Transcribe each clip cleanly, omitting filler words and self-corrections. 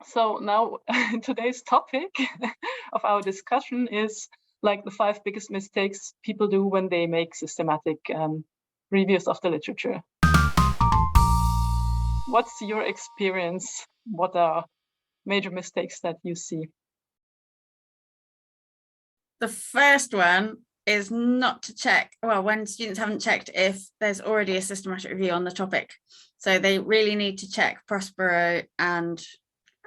So now today's topic of our discussion is like the 5 biggest mistakes people do when they make systematic reviews of the literature. What's your experience? What are major mistakes that you see? The first one is not to check, well, when students haven't checked if there's already a systematic review on the topic. So they really need to check Prospero and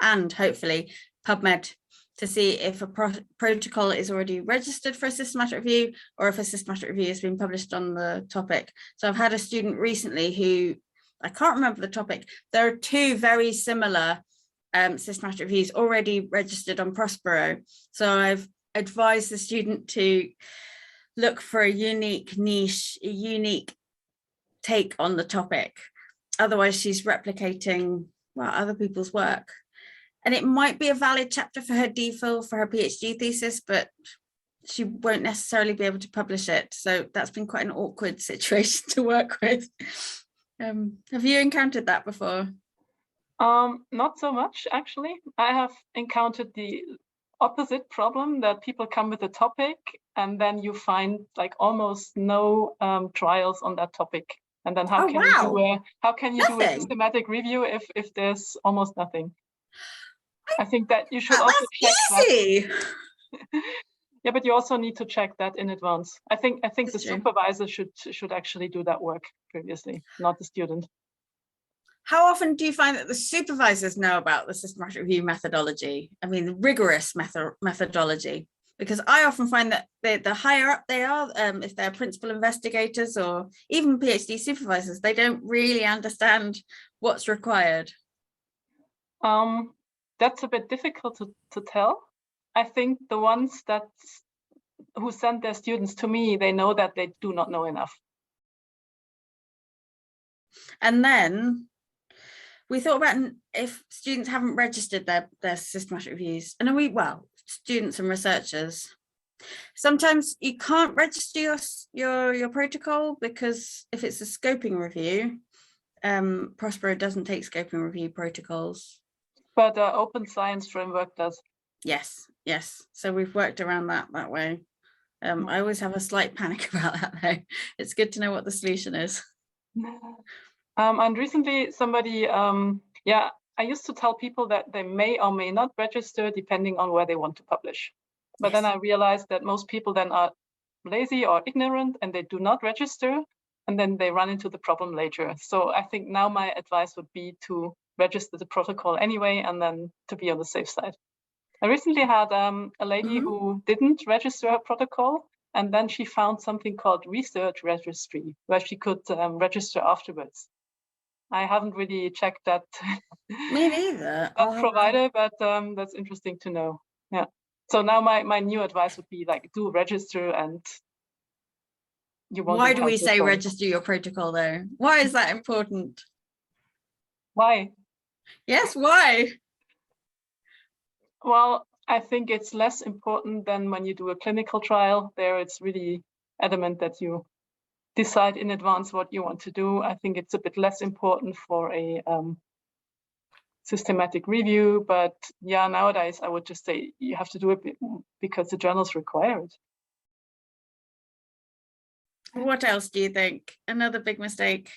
hopefully PubMed to see if a protocol is already registered for a systematic review or if a systematic review has been published on the topic. So I've had a student recently who, I can't remember the topic, there are 2 very similar systematic reviews already registered on Prospero. So I've advised the student to look for a unique niche, a unique take on the topic. Otherwise, she's replicating other people's work. And it might be a valid chapter for her DPhil, for her PhD thesis, but she won't necessarily be able to publish it. So that's been quite an awkward situation to work with. Have you encountered that before? Not so much, actually. I have encountered the opposite problem, that people come with a topic and then you find like almost no trials on that topic. And then how can you do a systematic review if there's almost nothing? I think that you should also check that. Yeah, but you also need to check that in advance. I think the supervisor should actually do that work previously, not the student. How often do you find that the supervisors know about the systematic review methodology? I mean, the rigorous methodology, because I often find that the higher up they are, if they're principal investigators or even PhD supervisors, they don't really understand what's required. That's a bit difficult to tell. I think the ones who send their students to me, they know that they do not know enough. And then we thought about if students haven't registered their systematic reviews, and students and researchers, sometimes you can't register your protocol because if it's a scoping review, Prospero doesn't take scoping review protocols. But the Open Science Framework does. Yes. So we've worked around that way. I always have a slight panic about that though. It's good to know what the solution is. And recently somebody, I used to tell people that they may or may not register depending on where they want to publish. But then I realized that most people then are lazy or ignorant and they do not register, and then they run into the problem later. So I think now my advice would be to register the protocol anyway, and then to be on the safe side. I recently had a lady who didn't register her protocol, and then she found something called Research Registry, where she could register afterwards. I haven't really checked that. Me neither. That provider, but that's interesting to know. Yeah. So now my new advice would be like, do register, and you won't. Why do we say register your protocol though? Why is that important? Why? Yes, why? Well, I think it's less important than when you do a clinical trial. There it's really adamant that you decide in advance what you want to do. I think it's a bit less important for a systematic review, but yeah, nowadays I would just say you have to do it because the journals require it. What else do you think? Another big mistake?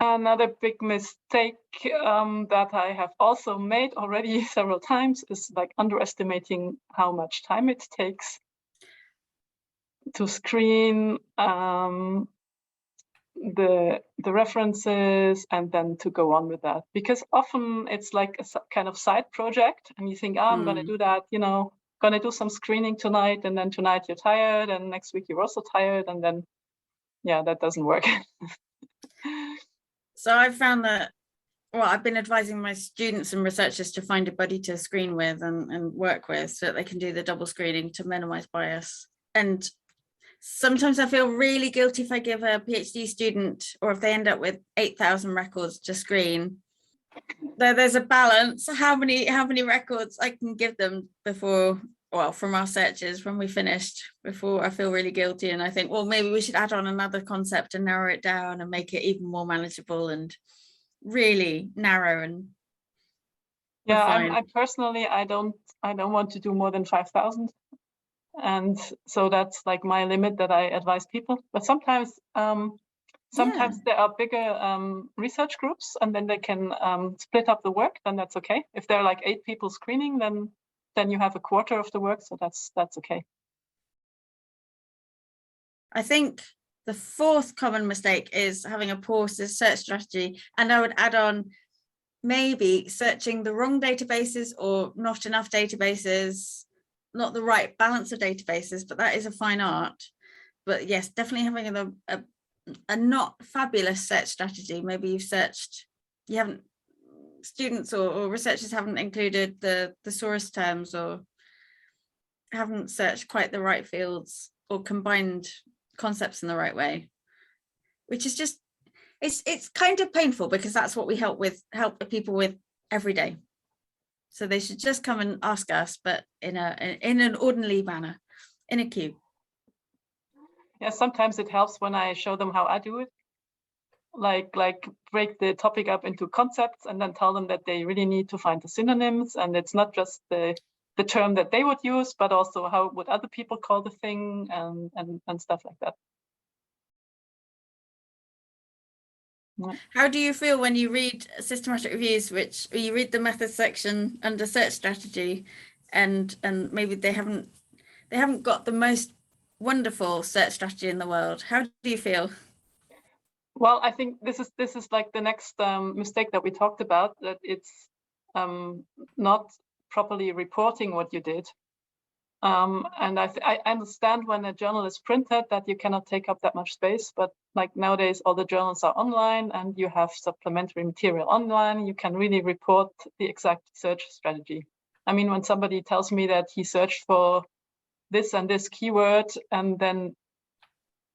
Another big mistake that I have also made already several times is like underestimating how much time it takes to screen the references and then to go on with that, because often it's like a kind of side project and you think, I'm going to do that, going to do some screening tonight, and then tonight you're tired and next week you're also tired, and then that doesn't work. So I found that, I've been advising my students and researchers to find a buddy to screen with and work with so that they can do the double screening to minimize bias. And sometimes I feel really guilty if I give a PhD student, or if they end up with 8,000 records to screen. There's a balance. How many records I can give them before, from our searches when we finished, before I feel really guilty and I think, maybe we should add on another concept and narrow it down and make it even more manageable and really narrow. And Yeah, fine. I personally, I don't want to do more than 5,000. And so that's like my limit that I advise people. But sometimes there are bigger research groups, and then they can split up the work. Then that's okay. If there are like 8 people screening, then you have a quarter of the work. So that's okay. I think the fourth common mistake is having a poor search strategy. And I would add on maybe searching the wrong databases or not enough databases, not the right balance of databases, but that is a fine art. But yes, definitely having a not fabulous search strategy. Maybe students or researchers haven't included the thesaurus terms, or haven't searched quite the right fields, or combined concepts in the right way, which is just, it's kind of painful, because that's what we help people with every day. So they should just come and ask us, but in an ordinary manner, in a queue. Yeah, sometimes it helps when I show them how I do it. Like break the topic up into concepts and then tell them that they really need to find the synonyms, and it's not just the term that they would use, but also how would other people call the thing, and stuff like that. Yeah. How do you feel when you read systematic reviews, which you read the methods section under search strategy, and maybe they haven't got the most wonderful search strategy in the world? How do you feel? Well, I think this is like the next mistake that we talked about, that it's not properly reporting what you did. And I understand when a journal is printed that you cannot take up that much space, but like nowadays all the journals are online and you have supplementary material online. You can really report the exact search strategy. I mean, when somebody tells me that he searched for this and this keyword, and then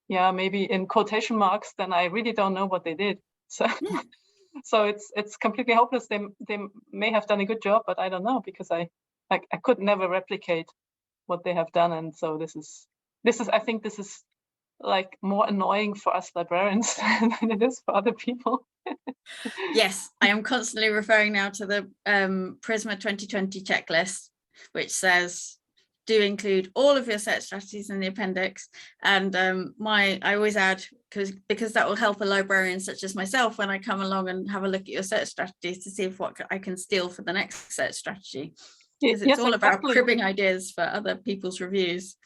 maybe in quotation marks, then I really don't know what they did. So so it's completely hopeless. They may have done a good job, but I don't know, because I could never replicate what they have done. And so this is I think this is like more annoying for us librarians than it is for other people. Yes, I am constantly referring now to the PRISMA 2020 checklist, which says do include all of your search strategies in the appendix. And I always add, because that will help a librarian such as myself when I come along and have a look at your search strategies to see if what I can steal for the next search strategy. Because it's all about cribbing ideas for other people's reviews.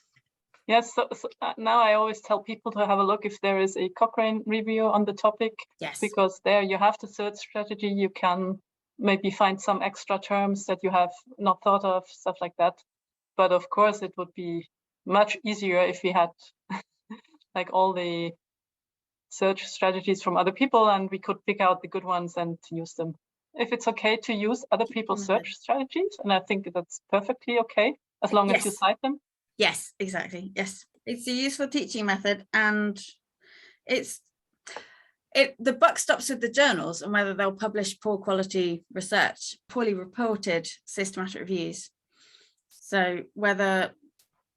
Yes, so now I always tell people to have a look if there is a Cochrane review on the topic. Yes. Because there you have the search strategy, you can maybe find some extra terms that you have not thought of, stuff like that. But of course, it would be much easier if we had like all the search strategies from other people, and we could pick out the good ones and use them. If it's okay to use other people's search strategies, and I think that's perfectly okay, as long as you cite them. Yes, exactly. Yes, it's a useful teaching method, and the buck stops with the journals and whether they'll publish poor quality research, poorly reported systematic reviews. So whether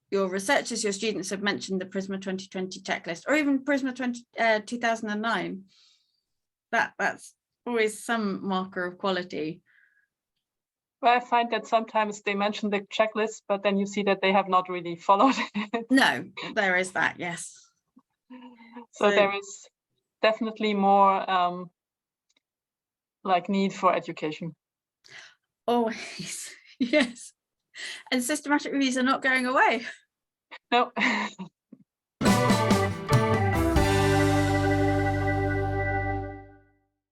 your researchers, your students have mentioned the PRISMA 2020 checklist, or even PRISMA 2009, that's always some marker of quality. Well, I find that sometimes they mention the checklist, but then you see that they have not really followed it. No, there is that, yes. So there is definitely more like need for education. Always, yes. And systematic reviews are not going away. No.